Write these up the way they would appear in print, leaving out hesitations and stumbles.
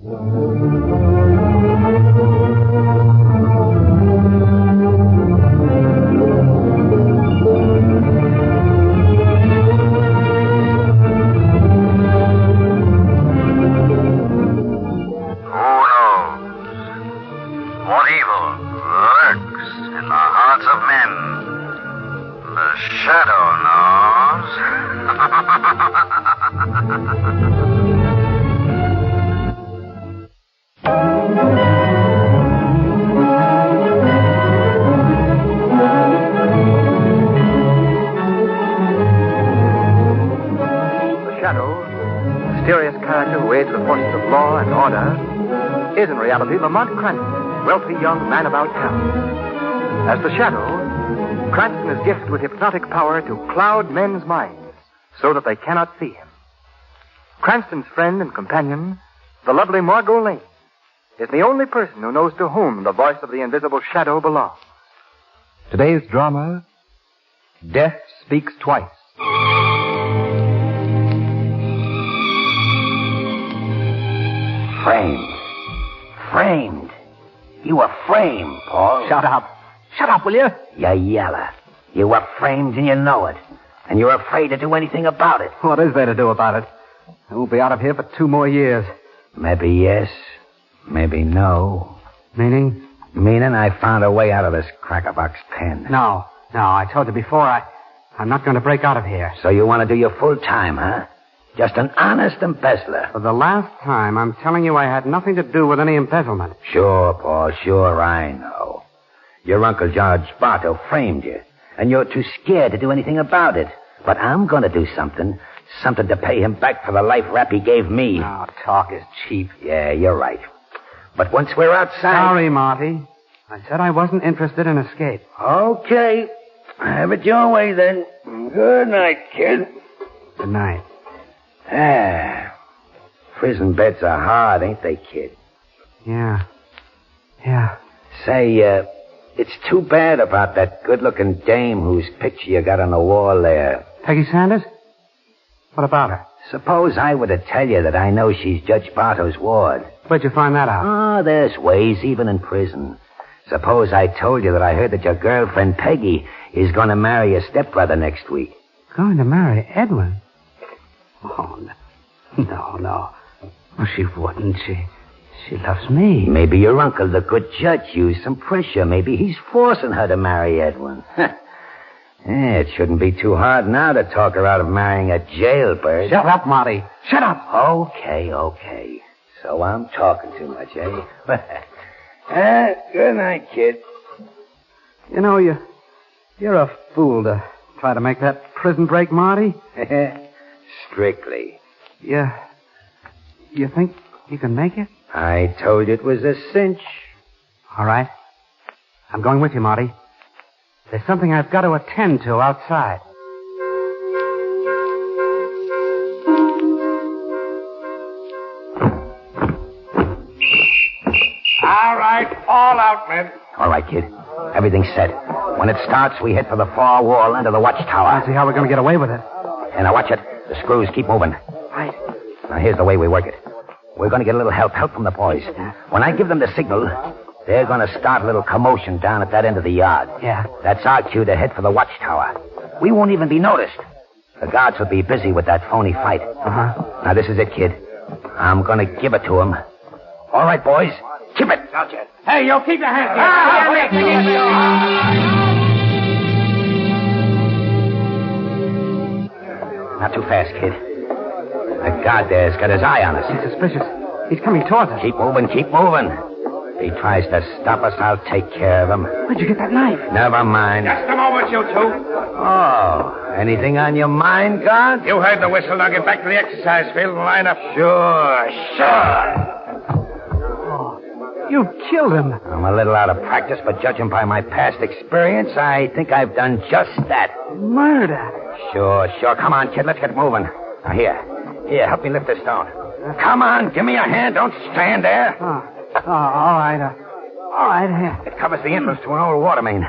What evil lurks in the hearts of men? The shadow knows. The shadow, mysterious character who aids the forces of law and order, is in reality Lamont Cranston, wealthy young man about town. As the shadow, Cranston is gifted with hypnotic power to cloud men's minds so that they cannot see him. Cranston's friend and companion, the lovely Margo Lane, is the only person who knows to whom the voice of the invisible shadow belongs. Today's drama, Death Speaks Twice. Framed. You were framed, Paul. Shut up. Shut up, will you? You yeller. You were framed and you know it. And you're afraid to do anything about it. What is there to do about it? I won't be out of here for 2 more years. Maybe yes, maybe no. Meaning? Meaning I found a way out of this crackerbox pen. No, I told you before, I'm not going to break out of here. So you want to do your full time, huh? Just an honest embezzler. For the last time, I'm telling you I had nothing to do with any embezzlement. Sure, Paul, sure, I know. Your Uncle George Bartow framed you, and you're too scared to do anything about it. But I'm going to do something to pay him back for the life rap he gave me. Oh, talk is cheap. Yeah, you're right. But once we're outside... Sorry, Marty. I said I wasn't interested in escape. Okay. Have it your way, then. Good night, kid. Good night. Prison beds are hard, ain't they, kid? Yeah. Say, it's too bad about that good-looking dame whose picture you got on the wall there. Peggy Sanders? What about her? Suppose I were to tell you that I know she's Judge Bartow's ward. Where'd you find that out? Oh, there's ways, even in prison. Suppose I told you that I heard that your girlfriend, Peggy, is going to marry your stepbrother next week. Going to marry Edwin? Oh, no. Oh, she wouldn't. She loves me. Maybe your uncle, the good judge, used some pressure. Maybe he's forcing her to marry Edwin. It shouldn't be too hard now to talk her out of marrying a jailbird. Shut up, Marty. Shut up. Okay. So I'm talking too much, eh? Good night, kid. You know, you're a fool to try to make that prison break, Marty. Strictly. You think you can make it? I told you it was a cinch. All right. I'm going with you, Marty. There's something I've got to attend to outside. All right, all out, men. All right, kid. Everything's set. When it starts, we head for the far wall under the watchtower. I'll see how we're going to get away with it. And now watch it. The screws keep moving. Right. Now, here's the way we work it. We're going to get a little help from the boys. When I give them the signal, they're going to start a little commotion down at that end of the yard. Yeah. That's our cue to head for the watchtower. We won't even be noticed. The guards will be busy with that phony fight. Uh-huh. Now, this is it, kid. I'm going to give it to them. All right, boys. Keep it. Hey, you keep your hands up. Not too fast, kid. That guard there's got his eye on us. He's suspicious. He's coming towards us. Keep moving. If he tries to stop us, I'll take care of him. Where'd you get that knife? Never mind. Just a moment, you two. Oh, anything on your mind, guard? You heard the whistle. Now get back to the exercise field and line up. Sure. You killed him. I'm a little out of practice, but judging by my past experience, I think I've done just that. Murder. Sure. Come on, kid. Let's get moving. Now, here, help me lift this stone. Come on, give me a hand. Don't stand there. All right. All right, here. It covers the entrance to an old water main.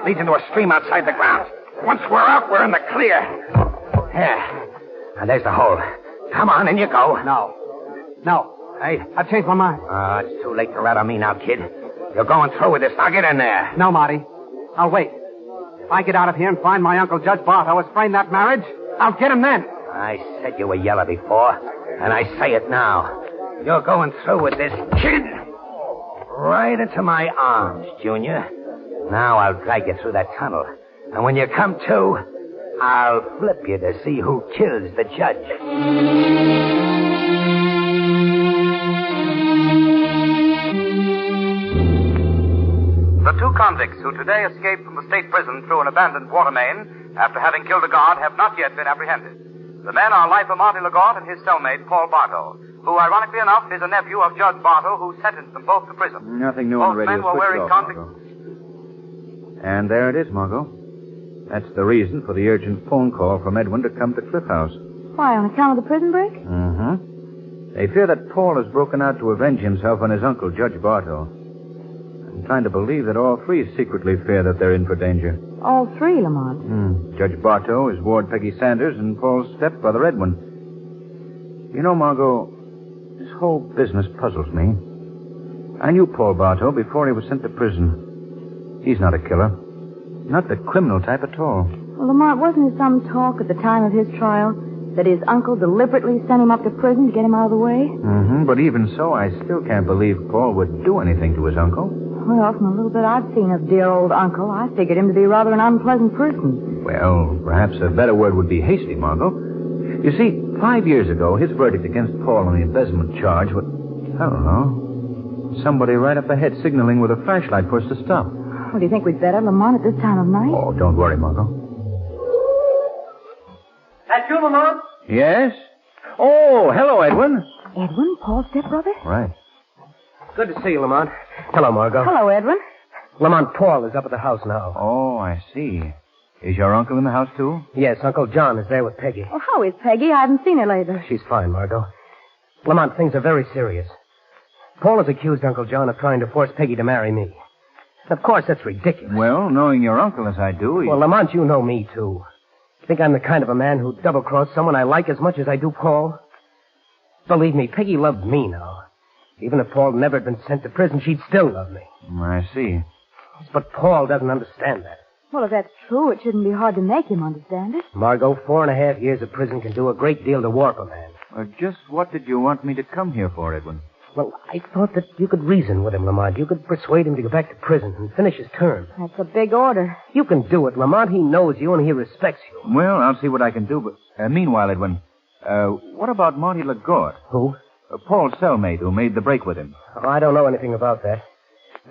Leads into a stream outside the grounds. Once we're out, we're in the clear. Here. Now, there's the hole. Come on, in you go. No. Hey? I've changed my mind. It's too late to rat on me now, kid. You're going through with this. Now get in there. No, Marty. I'll wait. If I get out of here and find my Uncle Judge Bartow has framed that marriage, I'll get him then. I said you were yellow before, and I say it now. You're going through with this, kid. Right into my arms, Junior. Now I'll drag you through that tunnel. And when you come to, I'll flip you to see who kills the judge. The two convicts who today escaped from the state prison through an abandoned water main after having killed a guard have not yet been apprehended. The men are Lifer Monty Legault and his cellmate, Paul Bartow, who, ironically enough, is a nephew of Judge Bartow, who sentenced them both to prison. Nothing new on Both the radio. men were wearing Margo. And there it is, Margo. That's the reason for the urgent phone call from Edwin to come to Cliff House. Why, on account of the prison break? Mm-hmm. They fear that Paul has broken out to avenge himself on his uncle, Judge Bartow. I'm inclined to believe that all three secretly fear that they're in for danger. All three, Lamont. Judge Bartow, his ward Peggy Sanders, and Paul's stepbrother Edwin. You know, Margo, this whole business puzzles me. I knew Paul Bartow before he was sent to prison. He's not a killer. Not the criminal type at all. Well, Lamont, wasn't there some talk at the time of his trial that his uncle deliberately sent him up to prison to get him out of the way? Mm-hmm. But even so, I still can't believe Paul would do anything to his uncle. Well, from a little bit I've seen of dear old uncle, I figured him to be rather an unpleasant person. Well, perhaps a better word would be hasty, Margo. You see, 5 years ago, his verdict against Paul on the embezzlement charge was, I don't know, somebody right up ahead signaling with a flashlight for us to stop. Well, do you think we'd better, Lamont, at this time of night? Oh, don't worry, Margo. That you, Lamont? Yes? Oh, hello, Edwin. Edwin, Paul's stepbrother? Right. Good to see you, Lamont. Hello, Margo. Hello, Edwin. Lamont, Paul is up at the house now. Oh, I see. Is your uncle in the house, too? Yes, Uncle John is there with Peggy. Well, how is Peggy? I haven't seen her lately. She's fine, Margo. Lamont, things are very serious. Paul has accused Uncle John of trying to force Peggy to marry me. Of course, that's ridiculous. Well, knowing your uncle as I do... Well, Lamont, you know me, too. Think I'm the kind of a man who'd double-cross someone I like as much as I do Paul? Believe me, Peggy loved me now. Even if Paul never had been sent to prison, she'd still love me. I see. But Paul doesn't understand that. Well, if that's true, it shouldn't be hard to make him understand it. Margo, 4.5 years of prison can do a great deal to warp a man. Just what did you want me to come here for, Edwin? Well, I thought that you could reason with him, Lamont. You could persuade him to go back to prison and finish his term. That's a big order. You can do it, Lamont. He knows you and he respects you. Well, I'll see what I can do, but meanwhile, Edwin, what about Monty Legault? Who? Paul's cellmate who made the break with him. Oh, I don't know anything about that.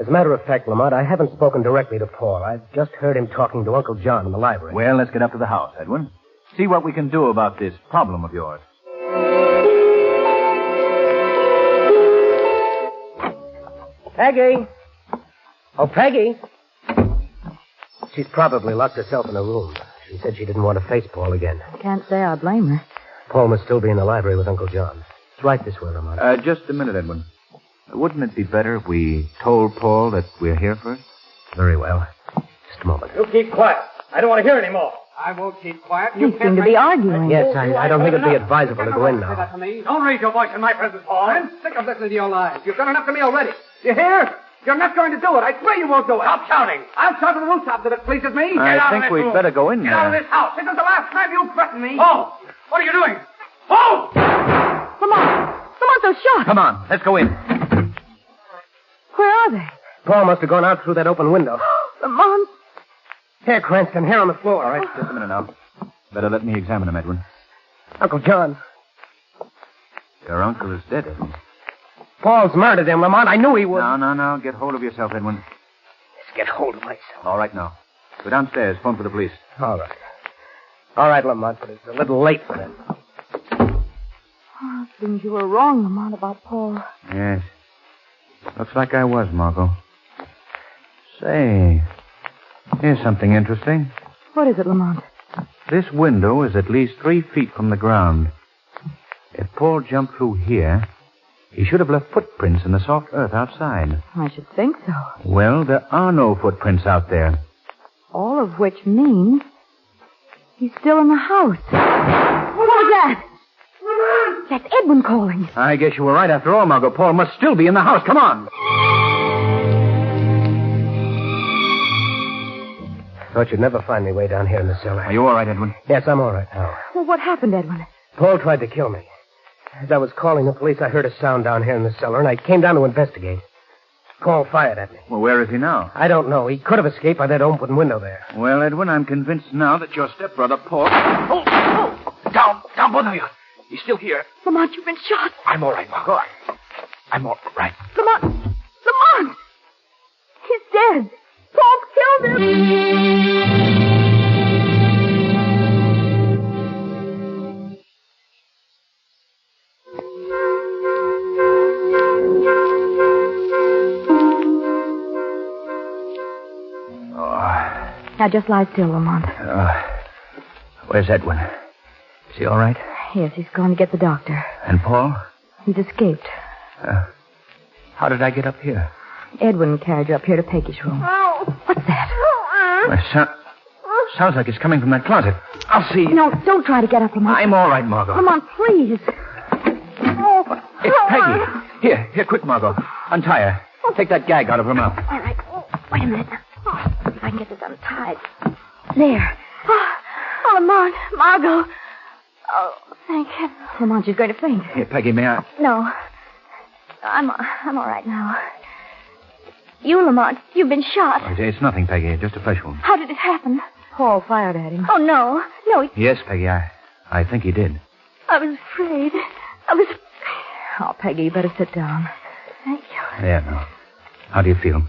As a matter of fact, Lamont, I haven't spoken directly to Paul. I've just heard him talking to Uncle John in the library. Well, let's get up to the house, Edwin. See what we can do about this problem of yours. Peggy! Oh, Peggy! She's probably locked herself in a room. She said she didn't want to face Paul again. Can't say I blame her. Paul must still be in the library with Uncle John. It's right this way, Lamont. Just a minute, Edwin. Wouldn't it be better if we told Paul that we're here first? Very well. Just a moment. You keep quiet. I don't want to hear any more. I won't keep quiet. You seem to be arguing. Yes, I don't think it'd be advisable to go in now. Don't raise your voice in my presence, Paul. I'm sick of listening to your lies. You've done enough to me already. You hear? You're not going to do it. I swear you won't do it. Stop shouting. I'll shout to the rooftop that it pleases me. I think we'd better go in Get there. out of this house. This is the last time you threaten me. Oh, what are you doing? Oh! Lamont, those shots. Come on, let's go in. Where are they? Paul must have gone out through that open window. Lamont. Here, Cranston, here on the floor. All right, just a minute now. Better let me examine him, Edwin. Uncle John. Your uncle is dead, Edwin. Paul's murdered him, Lamont. I knew he would. No. Get hold of yourself, Edwin. Let's get hold of myself. All right, now. Go downstairs. Phone for the police. All right. All right, Lamont, but it's a little late for them. Oh, it seems you were wrong, Lamont, about Paul. Yes. Looks like I was, Margo. Say, here's something interesting. What is it, Lamont? This window is at least 3 feet from the ground. If Paul jumped through here, he should have left footprints in the soft earth outside. I should think so. Well, there are no footprints out there. All of which means he's still in the house. What was that? That's Edwin calling. I guess you were right after all, Margo. Paul must still be in the house. Come on. Thought you'd never find me way down here in the cellar. Are you all right, Edwin? Yes, I'm all right now. Well, what happened, Edwin? Paul tried to kill me. As I was calling the police, I heard a sound down here in the cellar, and I came down to investigate. Paul fired at me. Well, where is he now? I don't know. He could have escaped by that open window there. Well, Edwin, I'm convinced now that your stepbrother, Paul... Oh! Down, both of you. He's still here. Lamont, you've been shot. I'm all right, Margo. I'm all right. Lamont! He's dead. Paul killed him. Now just lie still, Lamont. Where's Edwin? Is he all right? Yes, he's going to get the doctor. And Paul? He's escaped. How did I get up here? Edwin carried you up here to Peggy's room. What's that? Well, sounds like it's coming from that closet. I'll see. No, don't try to get up, Lamont. I'm all right, Margo. Lamont, please. It's Peggy. Here, quick, Margo. Untie her. Take that gag out of her mouth. All right. Wait a minute. If I can get this untied. There. Oh, Lamont. Margo. Oh, thank heaven. Lamont, she's going to faint. Here, Peggy, may I? No. I'm all right now. You, Lamont, you've been shot. Oh, it's nothing, Peggy. Just a flesh wound. How did it happen? Paul fired at him. Oh, no. No, Yes, Peggy, I think he did. I was afraid. Oh, Peggy, you better sit down. Thank you. Yeah, no. How do you feel?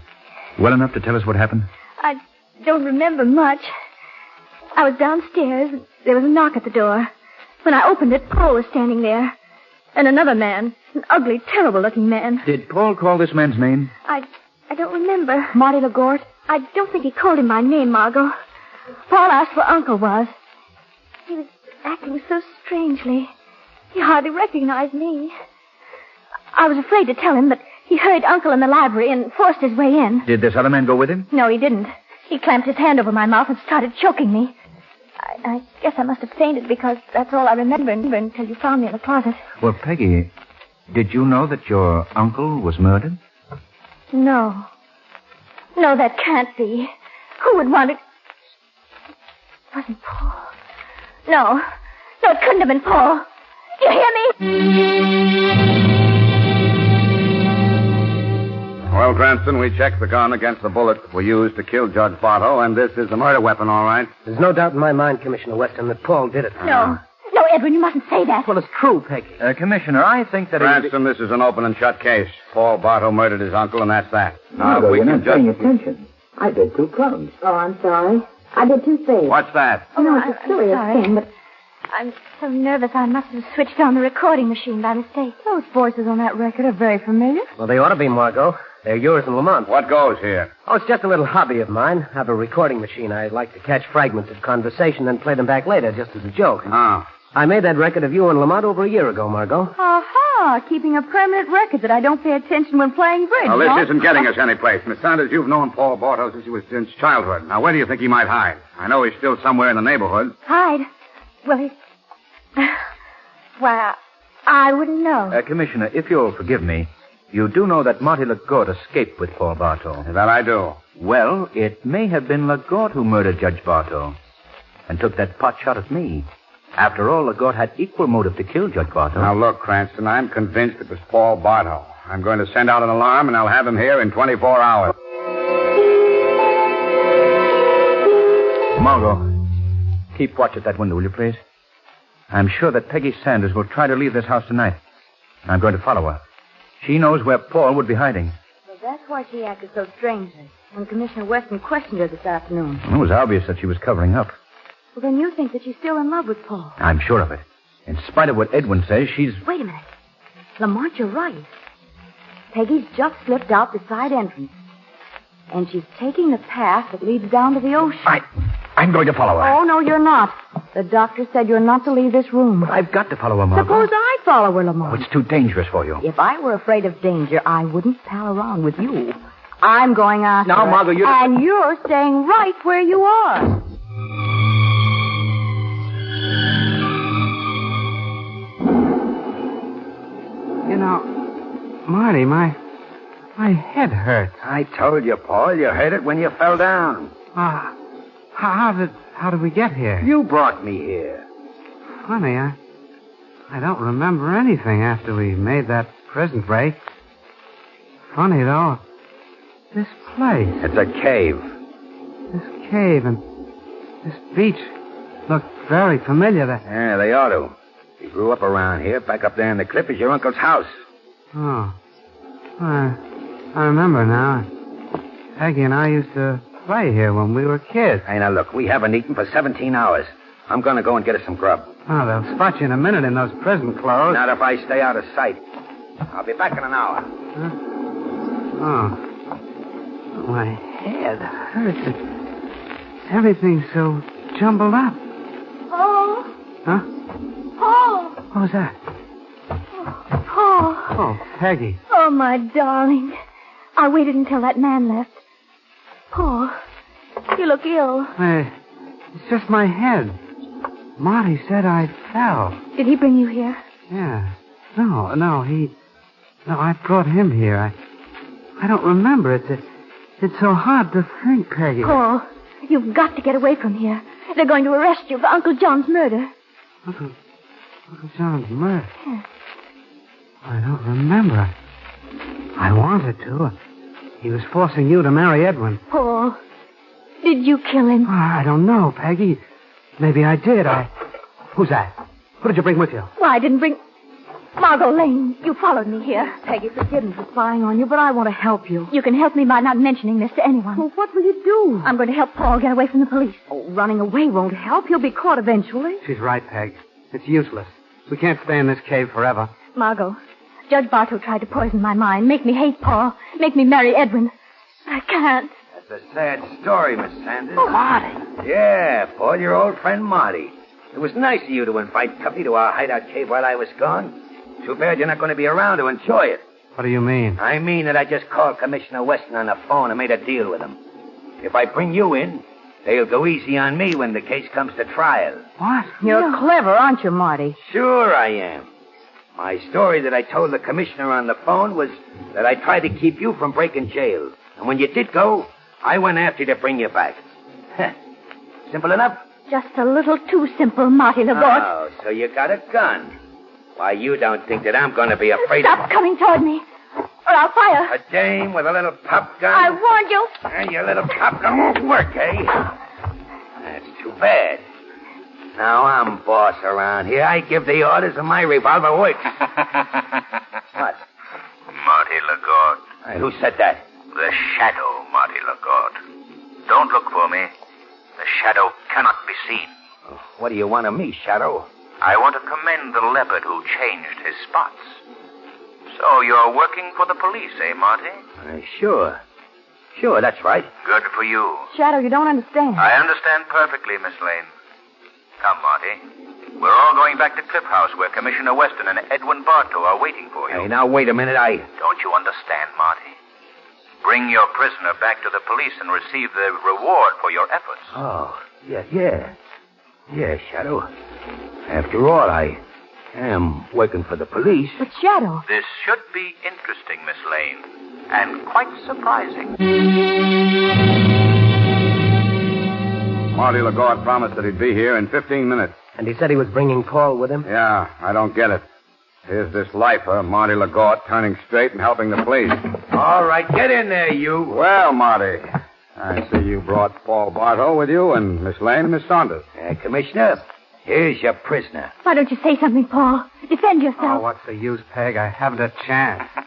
Well enough to tell us what happened? I don't remember much. I was downstairs. There was a knock at the door. When I opened it, Paul was standing there. And another man. An ugly, terrible-looking man. Did Paul call this man's name? I don't remember. Marty LaGorte? I don't think he called him by name, Margo. Paul asked where Uncle was. He was acting so strangely. He hardly recognized me. I was afraid to tell him, but he hurried Uncle in the library and forced his way in. Did this other man go with him? No, he didn't. He clamped his hand over my mouth and started choking me. I guess I must have fainted because that's all I remember until you found me in the closet. Well, Peggy, did you know that your uncle was murdered? No. No, that can't be. Who would want it? It wasn't Paul. No, it couldn't have been Paul. Do you hear me? Well, Cranston, we checked the gun against the bullet we used to kill Judge Bartow, and this is the murder weapon, all right? There's no doubt in my mind, Commissioner Weston, that Paul did it. No, Edwin, you mustn't say that. Well, it's true, Peggy. Commissioner, I think that... Cranston, this is an open and shut case. Paul Bartow murdered his uncle, and that's that. Now, Margo, if we you're can not paying attention. I did 2 clubs. Oh, I'm sorry. I did 2 things. What's that? Oh, no, it's a curious thing, but I'm so nervous I must have switched on the recording machine by mistake. those voices on that record are very familiar. Well, they ought to be, Margo. They're yours and Lamont. What goes here? Oh, it's just a little hobby of mine. I have a recording machine. I like to catch fragments of conversation and play them back later, just as a joke. Oh. I made that record of you and Lamont over a year ago, Margo. Aha! Keeping a permanent record that I don't pay attention when playing bridge. Now, this huh? isn't getting us anyplace. Miss Sanders, you've known Paul Bartow since childhood. Now, where do you think he might hide? I know he's still somewhere in the neighborhood. Hide? Well, he... Why, I wouldn't know. Commissioner, if you'll forgive me, you do know that Marty LaGorte escaped with Paul Bartow. That I do. Well, it may have been LaGorte who murdered Judge Bartow and took that pot shot at me. After all, LaGorte had equal motive to kill Judge Bartow. Now, look, Cranston, I'm convinced it was Paul Bartow. I'm going to send out an alarm, and I'll have him here in 24 hours. Margo, keep watch at that window, will you, please? I'm sure that Peggy Sanders will try to leave this house tonight. I'm going to follow her. She knows where Paul would be hiding. Well, that's why she acted so strangely when Commissioner Weston questioned her this afternoon. It was obvious that she was covering up. Well, then you think that she's still in love with Paul. I'm sure of it. In spite of what Edwin says, she's... Wait a minute. Lamont, you're right. Peggy's just slipped out the side entrance. And she's taking the path that leads down to the ocean. I'm going to follow her. Oh, no, you're not. The doctor said you're not to leave this room. But I've got to follow her, Margo. Suppose I follow her, Lamont. Oh, it's too dangerous for you. If I were afraid of danger, I wouldn't pal around with you. I'm going after Now, her. Margo, you... And you're staying right where you are. Marty, my head hurts. I told you, Paul, you heard it when you fell down. How did we get here? You brought me here. Funny, I don't remember anything after we made that prison break. Funny, though, this place. It's a cave. This cave and this beach look very familiar. Yeah, they ought to. You grew up around here. Back up there in the cliff is your uncle's house. Oh. I remember now. Peggy and I used to play here when we were kids. Hey, now look, we haven't eaten for 17 hours. I'm going to go and get us some grub. Oh, they'll spot you in a minute in those prison clothes. Not if I stay out of sight. I'll be back in an hour. Huh? Oh. My head hurts. Everything's so jumbled up. Paul. Huh? Paul. What was that? Paul. Oh, Peggy. Oh, my darling. I waited until that man left. Paul, you look ill. Hey, it's just my head. Marty said I fell. Did he bring you here? Yeah. No, I brought him here. I don't remember. It's so hard to think, Peggy. Paul, you've got to get away from here. They're going to arrest you for Uncle John's murder. Uncle John's murder? Yes. I don't remember. I wanted to. He was forcing you to marry Edwin. Paul, did you kill him? Oh, I don't know, Peggy. Maybe I did. Who's that? Who did you bring with you? Why, I didn't bring... Margo Lane, you followed me here. Peggy, forgive me for spying on you, but I want to help you. You can help me by not mentioning this to anyone. Well, what will you do? I'm going to help Paul get away from the police. Oh, running away won't help. He'll be caught eventually. She's right, Peg. It's useless. We can't stay in this cave forever. Margo, Judge Bartow tried to poison my mind, make me hate Paul, make me marry Edwin. I can't. That's a sad story, Miss Sanders. Oh, Marty. Yeah, Paul, your old friend Marty. It was nice of you to invite company to our hideout cave while I was gone. Too bad you're not going to be around to enjoy it. What do you mean? I mean that I just called Commissioner Weston on the phone and made a deal with him. If I bring you in, they'll go easy on me when the case comes to trial. What? You're clever, aren't you, Marty? Sure I am. My story that I told the commissioner on the phone was that I tried to keep you from breaking jail. And when you did go, I went after you to bring you back. Simple enough? Just a little too simple, Marty LaGorge. Oh, so you got a gun. Why, you don't think that I'm going to be afraid Stop coming toward me, or I'll fire. A dame with a little pop gun? I warned you. And your little pop gun won't work, eh? That's too bad. Now I'm boss around here. I give the orders and my revolver works. What? Marty LaGorge. Hey, who said that? The shadow, Marty LaGorge. Don't look for me. The shadow cannot be seen. What do you want of me, Shadow? I want to commend the leopard who changed his spots. So you're working for the police, eh, Marty? Sure. Sure, that's right. Good for you. Shadow, you don't understand. I understand perfectly, Miss Lane. Come, Marty. We're all going back to Cliff House where Commissioner Weston and Edwin Bartow are waiting for you. Hey, now, wait a minute. Don't you understand, Marty? Bring your prisoner back to the police and receive the reward for your efforts. Oh, yeah. Yeah, Shadow. After all, I am working for the police. But Shadow... This should be interesting, Miss Lane, and quite surprising. Marty LaGorge promised that he'd be here in 15 minutes. And he said he was bringing Paul with him? Yeah, I don't get it. Here's this lifer, Marty LaGorge, turning straight and helping the police. All right, get in there, you. Well, Marty, I see you brought Paul Bartow with you and Miss Lane and Miss Saunders. Commissioner, here's your prisoner. Why don't you say something, Paul? Defend Oh, yourself. what's the use, Peg? I haven't a chance. Not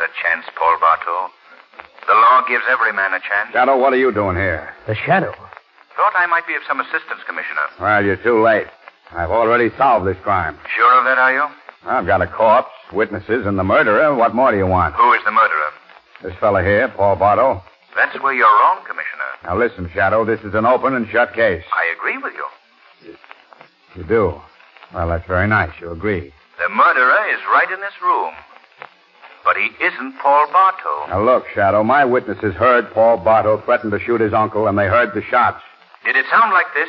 a chance, Paul Bartow. The law gives every man a chance. Shadow, what are you doing here? The Shadow? Thought I might be of some assistance, Commissioner. Well, you're too late. I've already solved this crime. Sure of that, are you? I've got a corpse, witnesses, and the murderer. What more do you want? Who is the murderer? This fella here, Paul Bartow. That's where you're wrong, Commissioner. Now listen, Shadow, this is an open and shut case. I agree with you. You do? Well, that's very nice. You agree. The murderer is right in this room. But he isn't Paul Bartow. Now look, Shadow, my witnesses heard Paul Bartow threaten to shoot his uncle, and they heard the shots. Did it sound like this?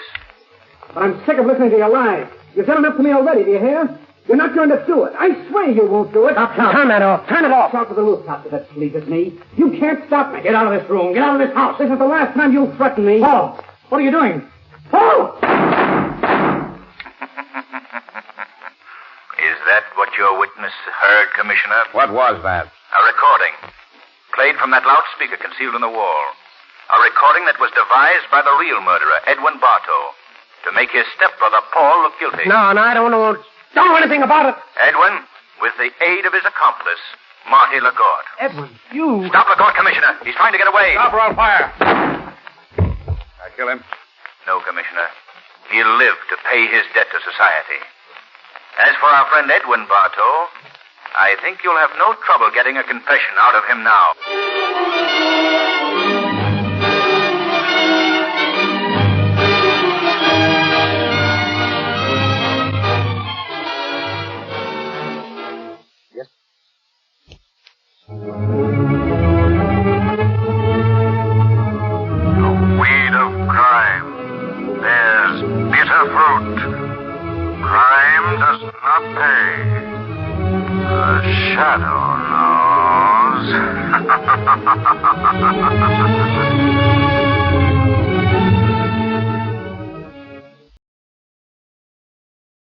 I'm sick of listening to your lies. You've done enough to me already, do you hear? You're not going to do it. I swear you won't do it. Stop. Turn that off. Turn it off. Shout to the rooftop if it pleases me. You can't stop me. Get out of this room. Get out of this house. This is the last time you threaten me. Paul, what are you doing? Paul! Is that what your witness heard, Commissioner? What was that? A recording. Played from that loudspeaker concealed in the wall. A recording that was devised by the real murderer, Edwin Bartow, to make his stepbrother, Paul, look guilty. No, I don't know anything about it. Edwin, with the aid of his accomplice, Marty Lagarde. Edwin, you... Stop Lagarde, Commissioner. He's trying to get away. Stop or I'll fire. I kill him? No, Commissioner. He'll live to pay his debt to society. As for our friend Edwin Bartow, I think you'll have no trouble getting a confession out of him now. Yes. The weed of crime bears bitter fruit. Crime does not pay. The shadow knows.